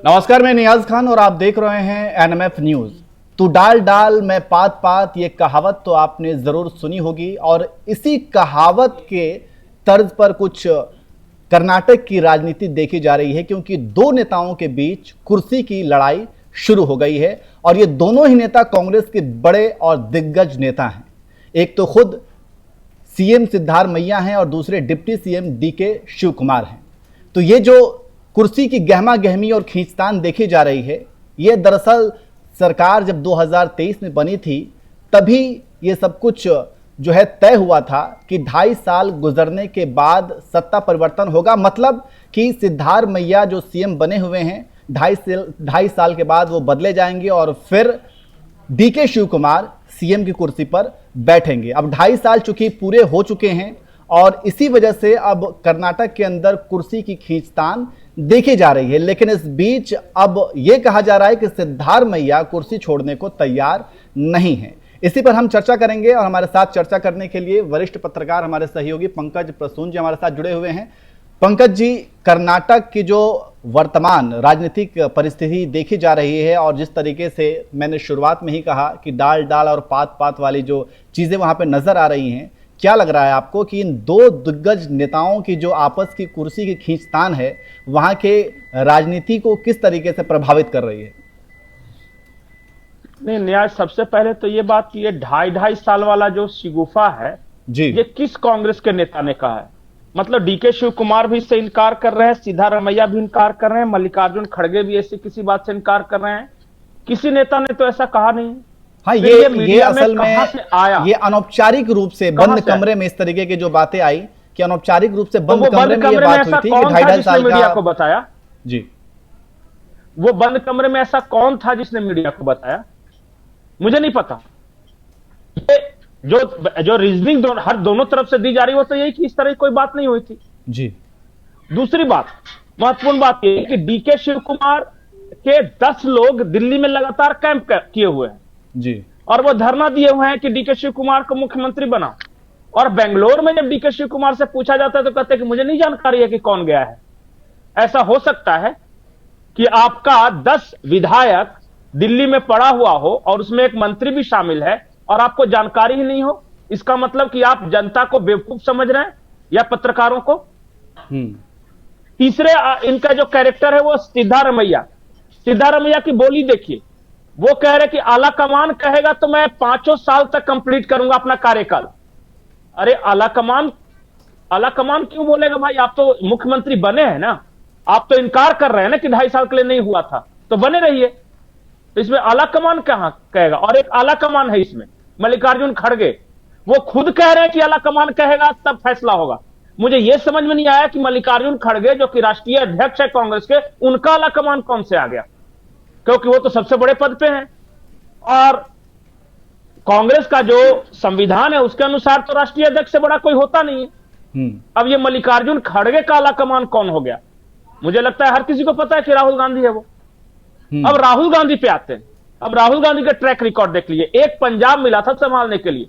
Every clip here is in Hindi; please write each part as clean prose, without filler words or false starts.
नमस्कार, मैं नियाज खान और आप देख रहे हैं एनएमएफ न्यूज। तू डाल डाल मैं पात पात, ये कहावत तो आपने जरूर सुनी होगी और इसी कहावत के तर्ज पर कुछ कर्नाटक की राजनीति देखी जा रही है, क्योंकि दो नेताओं के बीच कुर्सी की लड़ाई शुरू हो गई है और ये दोनों ही नेता कांग्रेस के बड़े और दिग्गज नेता हैं। एक तो खुद सीएम सिद्धारमैया हैं और दूसरे deputy CM D K Shivakumar हैं। तो ये जो कुर्सी की गहमा गहमी और खींचतान देखी जा रही है, ये दरअसल सरकार जब 2023 में बनी थी तभी ये सब कुछ जो है तय हुआ था कि 2.5 साल गुजरने के बाद सत्ता परिवर्तन होगा। मतलब कि सिद्धारमैया जो सीएम बने हुए हैं 2.5 साल के बाद वो बदले जाएंगे और फिर डीके शिव कुमार सीएम की कुर्सी पर बैठेंगे। अब 2.5 साल चूंकि पूरे हो चुके हैं और इसी वजह से अब कर्नाटक के अंदर कुर्सी की खींचतान देखी जा रही है। लेकिन इस बीच अब यह कहा जा रहा है कि सिद्धारमैया कुर्सी छोड़ने को तैयार नहीं है। इसी पर हम चर्चा करेंगे और हमारे साथ चर्चा करने के लिए वरिष्ठ पत्रकार हमारे सहयोगी पंकज प्रसून जी हमारे साथ जुड़े हुए हैं। पंकज जी, कर्नाटक की जो वर्तमान राजनीतिक परिस्थिति देखी जा रही है और जिस तरीके से मैंने शुरुआत में ही कहा कि डाल डाल और पात पात वाली जो चीजें वहां पे नजर आ रही हैं, क्या लग रहा है आपको कि इन दो दिग्गज नेताओं की जो आपस की कुर्सी की खींचतान है वहां के राजनीति को किस तरीके से प्रभावित कर रही है? नहीं न्याय, सबसे पहले तो ये बात कि ये 2.5 साल वाला जो शिगुफा है जी, ये किस कांग्रेस के नेता ने कहा है? मतलब डीके शिव कुमार भी इससे इनकार कर रहे हैं, सिद्धारमैया भी इनकार कर रहे हैं, मल्लिकार्जुन खड़गे भी ऐसी किसी बात से इनकार कर रहे हैं। किसी नेता ने तो ऐसा कहा नहीं। हाँ, ये असल में आया, ये अनौपचारिक रूप से बंद कमरे में इस तरीके की जो बातें आई कि अनौपचारिक रूप से बंद कमरे में ये बात हुई थी कि 2.5 साल मीडिया को बताया। जी, वो बंद कमरे में ऐसा कौन था जिसने मीडिया को बताया? मुझे नहीं पता। ये जो रीजनिंग हर दोनों तरफ से दी जा रही है वो तो यही कि इस तरह की कोई बात नहीं हुई थी। जी, दूसरी बात, महत्वपूर्ण बात यह है कि डीके शिव कुमार के 10 लोग दिल्ली में लगातार कैंप किए हुए हैं जी, और वो धरना दिए हुए हैं कि डीके शिव कुमार को मुख्यमंत्री बनाओ। और बेंगलोर में जब डीके शिव कुमार से पूछा जाता है तो कहते हैं कि मुझे नहीं जानकारी है कि कौन गया है। ऐसा हो सकता है कि आपका 10 विधायक दिल्ली में पड़ा हुआ हो और उसमें एक मंत्री भी शामिल है और आपको जानकारी ही नहीं हो। इसका मतलब कि आप जनता को बेवकूफ समझ रहे हैं या पत्रकारों को। तीसरे इनका जो कैरेक्टर है वो सिद्धारमैया की बोली देखिए। वो कह रहे कि आला कमान कहेगा तो मैं 5 साल तक कंप्लीट करूंगा अपना कार्यकाल। अरे आला कमान क्यों बोलेगा भाई? आप तो मुख्यमंत्री बने हैं ना, आप तो इनकार कर रहे हैं ना कि 2.5 साल के लिए नहीं हुआ था, तो बने रहिए। तो इसमें आला कमान कहां कहेगा? और एक आला कमान है इसमें मल्लिकार्जुन खड़गे, वो खुद कह रहे हैं कि आला कमान कहेगा तब फैसला होगा। मुझे यह समझ में नहीं आया कि मल्लिकार्जुन खड़गे जो कि राष्ट्रीय अध्यक्ष है कांग्रेस के, उनका आला कमान कौन से आ गया, क्योंकि वो तो सबसे बड़े पद पे हैं और कांग्रेस का जो संविधान है उसके अनुसार तो राष्ट्रीय अध्यक्ष से बड़ा कोई होता नहीं है। अब ये मल्लिकार्जुन खड़गे का आला कमान कौन हो गया? मुझे लगता है हर किसी को पता है कि राहुल गांधी है वो। अब राहुल गांधी पे आते हैं। अब राहुल गांधी का ट्रैक रिकॉर्ड देख लीजिए। एक पंजाब मिला था संभालने के लिए,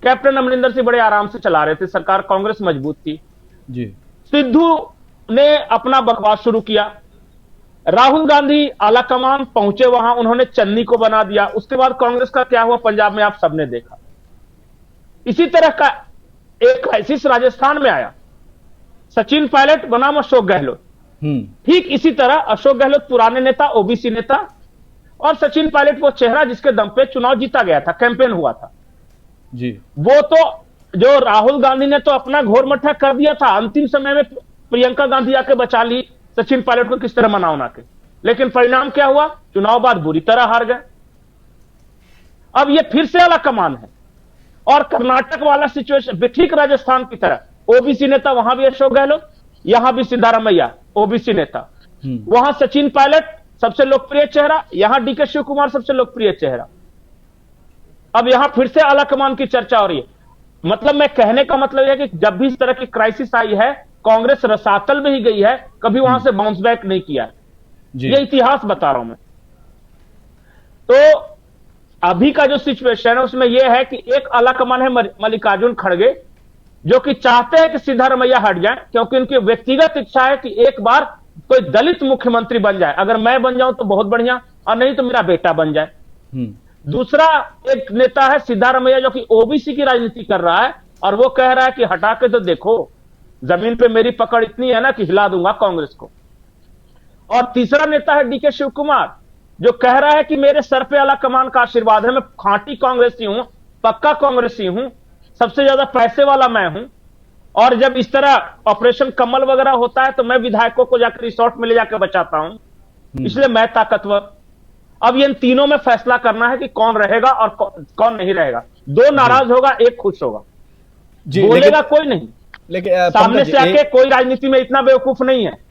कैप्टन अमरिंदर सिंह बड़े आराम से चला रहे थे, सरकार कांग्रेस मजबूत थी जी। सिद्धू ने अपना बकवास शुरू किया, राहुल गांधी आलाकमान पहुंचे वहां, उन्होंने चन्नी को बना दिया। उसके बाद कांग्रेस का क्या हुआ पंजाब में आप सबने देखा। इसी तरह का एक क्राइसिस राजस्थान में आया, सचिन पायलट बनाम अशोक गहलोत। ठीक इसी तरह अशोक गहलोत पुराने नेता, ओबीसी नेता, और सचिन पायलट वो चेहरा जिसके दम पे चुनाव जीता गया था, कैंपेन हुआ था जी। वो तो जो राहुल गांधी ने तो अपना घोर मट्ठा कर दिया था। अंतिम समय में प्रियंका गांधी आके बचा ली सचिन पायलट को किस तरह मना के, लेकिन परिणाम क्या हुआ? चुनाव बाद बुरी तरह हार गए। अब ये फिर से अलग कमान है और कर्नाटक वाला सिचुएशन ठीक राजस्थान की तरह, ओबीसी नेता वहां भी अशोक गहलोत, यहां भी सिद्धारमैया ओबीसी नेता, वहां सचिन पायलट सबसे लोकप्रिय चेहरा, यहां डीके शिव कुमार सबसे लोकप्रिय चेहरा। अब यहां फिर से आला कमान की चर्चा हो रही है। मतलब मैं कहने का मतलब है कि जब भी इस तरह की क्राइसिस आई है कांग्रेस रसातल में ही गई है, कभी वहां से बाउंस बैक नहीं किया है। ये इतिहास बता रहा हूं मैं। तो अभी का जो सिचुएशन है उसमें यह है कि एक आला कमान है मल्लिकार्जुन खड़गे, जो कि चाहते हैं कि सिद्धारमैया हट जाए, क्योंकि उनकी व्यक्तिगत इच्छा है कि एक बार कोई दलित मुख्यमंत्री बन जाए, अगर मैं बन जाऊं तो बहुत बढ़िया, और नहीं तो मेरा बेटा बन जाए। दूसरा एक नेता है सिद्धारमैया, जो कि ओबीसी की राजनीति कर रहा है, और वो कह रहा है कि हटा के तो देखो, जमीन पे मेरी पकड़ इतनी है ना कि हिला दूंगा कांग्रेस को। और तीसरा नेता है डीके शिव कुमार, जो कह रहा है कि मेरे सर पे आला कमान का आशीर्वाद है, मैं खांटी कांग्रेसी हूं, पक्का कांग्रेसी हूं, सबसे ज्यादा पैसे वाला मैं हूं, और जब इस तरह ऑपरेशन कमल वगैरह होता है तो मैं विधायकों को जाकर रिसोर्ट में ले जाकर बचाता हूं, इसलिए मैं ताकतवर। अब ये इन तीनों में फैसला करना है कि कौन रहेगा और कौन नहीं रहेगा। दो नाराज होगा, एक खुश होगा, बोलेगा कोई नहीं, लेकिन सामने से आके कोई राजनीति में इतना बेवकूफ नहीं है।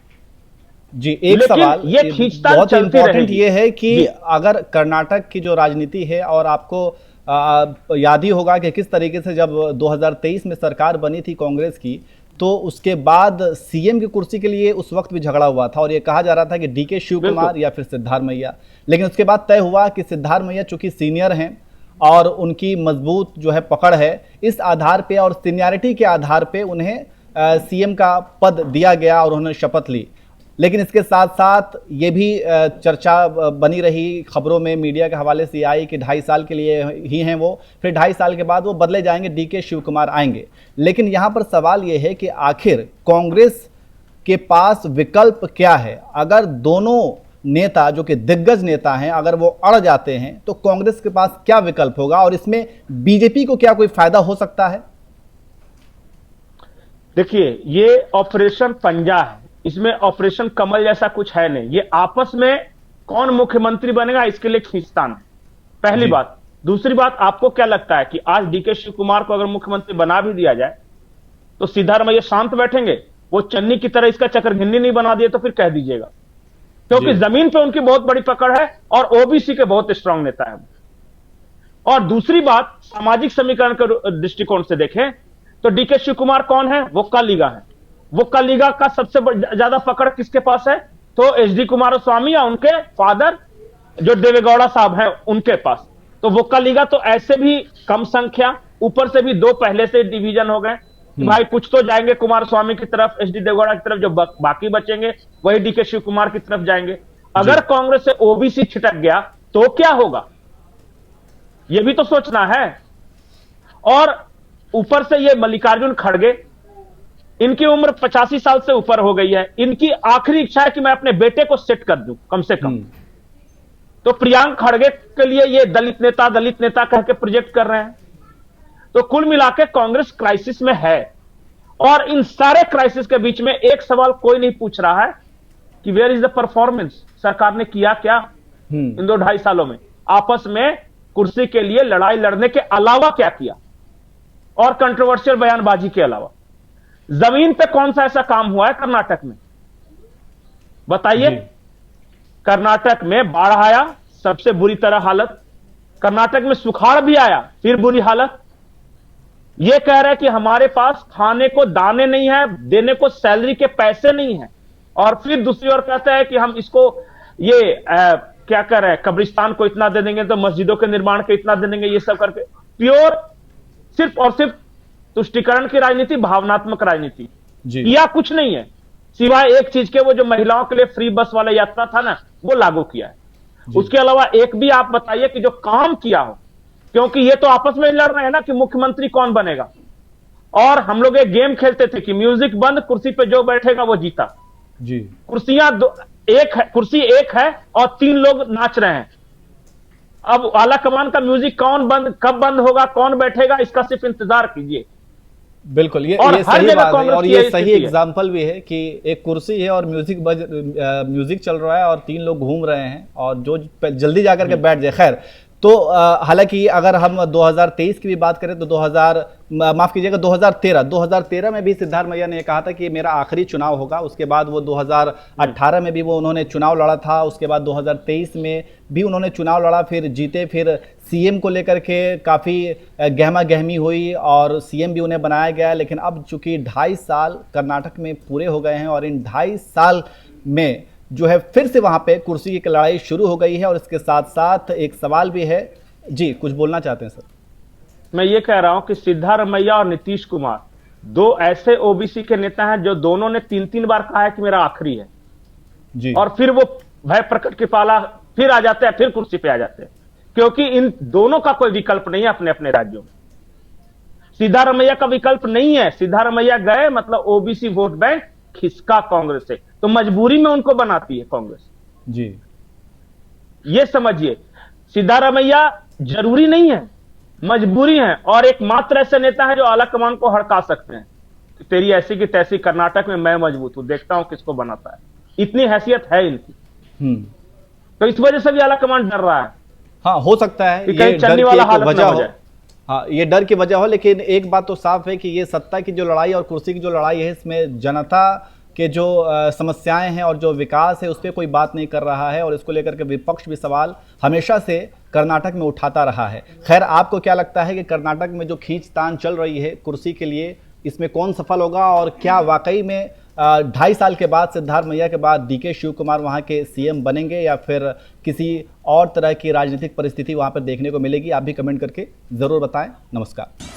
जी, एक सवाल ये खींचतान बहुत चलती इंपॉर्टेंट रहेगी। ये है कि अगर कर्नाटक की जो राजनीति है, और आपको याद ही होगा कि किस तरीके से जब 2023 में सरकार बनी थी कांग्रेस की, तो उसके बाद सीएम की कुर्सी के लिए उस वक्त भी झगड़ा हुआ था, और ये कहा जा रहा था कि डीके शिव कुमार या फिर सिद्धारमैया। लेकिन उसके बाद तय हुआ कि सिद्धारमैया चूंकि सीनियर हैं और उनकी मजबूत जो है पकड़ है, इस आधार पे और सीनियरिटी के आधार पे उन्हें सीएम का पद दिया गया और उन्होंने शपथ ली। लेकिन इसके साथ साथ ये भी चर्चा बनी रही खबरों में, मीडिया के हवाले से आई कि 2.5 साल के लिए ही हैं वो, फिर 2.5 साल के बाद वो बदले जाएंगे, डीके शिव कुमार आएंगे। लेकिन यहाँ पर सवाल ये है कि आखिर कांग्रेस के पास विकल्प क्या है? अगर दोनों नेता जो कि दिग्गज नेता हैं, अगर वो अड़ जाते हैं तो कांग्रेस के पास क्या विकल्प होगा, और इसमें बीजेपी को क्या कोई फायदा हो सकता है? देखिए, ये ऑपरेशन पंजा है, इसमें ऑपरेशन कमल जैसा कुछ है नहीं। ये आपस में कौन मुख्यमंत्री बनेगा इसके लिए खींचतान है, पहली बात। दूसरी बात, आपको क्या लगता है कि आज डीके शिव कुमार को अगर मुख्यमंत्री बना भी दिया जाए तो सिद्धारमैया शांत बैठेंगे? वो चन्नी की तरह इसका चक्रघिन्नी नहीं बना दिए तो फिर कह दीजिएगा, क्योंकि जमीन पे उनकी बहुत बड़ी पकड़ है और ओबीसी के बहुत स्ट्रांग नेता है। और दूसरी बात, सामाजिक समीकरण के दृष्टिकोण से देखें तो डीके शिव कुमार कौन है? वो कलीगा है। वो कलीगा का सबसे ज्यादा पकड़ किसके पास है? तो एचडी कुमारस्वामी या उनके फादर जो देवेगौड़ा साहब हैं उनके पास। तो वो कलीगा तो ऐसे भी कम संख्या, ऊपर से भी दो पहले से डिवीजन हो गए, भाई कुछ तो जाएंगे कुमारस्वामी की तरफ, एचडी देवेगौड़ा की तरफ, जो बाकी बचेंगे वही डीके शिव कुमार की तरफ जाएंगे। अगर कांग्रेस से ओबीसी छिटक गया तो क्या होगा, यह भी तो सोचना है। और ऊपर से ये मल्लिकार्जुन खड़गे, इनकी उम्र 85 साल से ऊपर हो गई है, इनकी आखिरी इच्छा है कि मैं अपने बेटे को सेट कर दूं कम से कम। तो प्रियांक खड़गे के लिए ये दलित नेता कह के प्रोजेक्ट कर रहे हैं। तो कुल मिलाकर कांग्रेस क्राइसिस में है, और इन सारे क्राइसिस के बीच में एक सवाल कोई नहीं पूछ रहा है कि वेयर इज द परफॉर्मेंस, सरकार ने किया क्या इन 2-2.5 सालों में, आपस में कुर्सी के लिए लड़ाई लड़ने के अलावा क्या किया, और कंट्रोवर्शियल बयानबाजी के अलावा जमीन पे कौन सा ऐसा काम हुआ है कर्नाटक में? बताइए। कर्नाटक में बाढ़ आया, सबसे बुरी तरह हालत। कर्नाटक में सुखाड़ भी आया, फिर बुरी हालत। यह कह रहे हैं कि हमारे पास खाने को दाने नहीं है, देने को सैलरी के पैसे नहीं है, और फिर दूसरी ओर कहते हैं कि हम इसको क्या कर रहे हैं, कब्रिस्तान को इतना दे देंगे, तो मस्जिदों के निर्माण के इतना दे देंगे, ये सब करके प्योर सिर्फ और सिर्फ तुष्टिकरण की राजनीति, भावनात्मक राजनीति, या कुछ नहीं है सिवाय एक चीज के, वो जो महिलाओं के लिए फ्री बस वाला यात्रा था ना, वो लागू किया है। उसके अलावा एक भी आप बताइए कि जो काम किया हो, क्योंकि ये तो आपस में लड़ रहे हैं ना कि मुख्यमंत्री कौन बनेगा। और हम लोग एक गेम खेलते थे कि म्यूजिक बंद, कुर्सी पे जो बैठेगा वो जीता। कुर्सियां कुर्सी एक है और 3 लोग नाच रहे हैं। अब आला कमान का म्यूजिक कब बंद होगा, कौन बैठेगा, इसका सिर्फ इंतजार कीजिए। बिल्कुल, ये सही बात है, और ये सही एग्जाम्पल भी है कि एक कुर्सी है और म्यूजिक चल रहा है और 3 लोग घूम रहे हैं, और जो जल्दी जाकर के बैठ जाए। खैर, तो हालांकि अगर हम 2023 की भी बात करें तो 2013 में भी सिद्धारमैया ने कहा था कि मेरा आखिरी चुनाव होगा। उसके बाद वो 2018 में भी वो उन्होंने चुनाव लड़ा था, उसके बाद 2023 में भी उन्होंने चुनाव लड़ा, फिर जीते, फिर सीएम को लेकर के काफ़ी गहमा गहमी हुई और सीएम भी उन्हें बनाया गया। लेकिन अब चूंकि 2.5 साल कर्नाटक में पूरे हो गए हैं, और इन 2.5 साल में जो है फिर से वहां पे कुर्सी की लड़ाई शुरू हो गई है। और इसके साथ साथ एक सवाल भी है जी, कुछ बोलना चाहते हैं सर? मैं ये कह रहा हूं कि सिद्धारमैया और नीतीश कुमार 2 ऐसे ओबीसी के नेता हैं जो दोनों ने 3-3 बार कहा है कि मेरा आखिरी है। जी। और फिर वो भय प्रकट कृपाला फिर आ जाते हैं, फिर कुर्सी पे आ जाते हैं, क्योंकि इन दोनों का कोई विकल्प नहीं है अपने अपने राज्यों में। सिद्धारमैया का विकल्प नहीं है। सिद्धारमैया गए मतलब ओबीसी वोट बैंक खिसका कांग्रेस से, तो मजबूरी में उनको बनाती है कांग्रेस। जी। ये समझिए, सिद्धारमैया जरूरी नहीं है, मजबूरी है। और एकमात्र ऐसे नेता है जो आला कमान को हड़का सकते हैं। तेरी ऐसी की तैसी, कर्नाटक में मैं मजबूत हूं, देखता हूं किसको बनाता है। इतनी हैसियत है इनकी। तो इस वजह से भी आला कमान डर रहा है। हाँ, हो सकता है कि ये कहीं डर चलने की वाला एक हालत वजह ना हो हो। जाए। हाँ, ये डर की वजह हो, लेकिन एक बात तो साफ है कि ये सत्ता की जो लड़ाई और कुर्सी की जो लड़ाई है, इसमें जनता के जो समस्याएं हैं और जो विकास है उस पर कोई बात नहीं कर रहा है, और इसको लेकर के विपक्ष भी सवाल हमेशा से कर्नाटक में उठाता रहा है। खैर, आपको क्या लगता है कि कर्नाटक में जो खींचतान चल रही है कुर्सी के लिए, इसमें कौन सफल होगा, और क्या वाकई में 2.5 साल के बाद सिद्धारमैया के बाद डीके शिव कुमार वहां के सीएम बनेंगे, या फिर किसी और तरह की राजनीतिक परिस्थिति वहां पर देखने को मिलेगी? आप भी कमेंट करके जरूर बताएं। नमस्कार।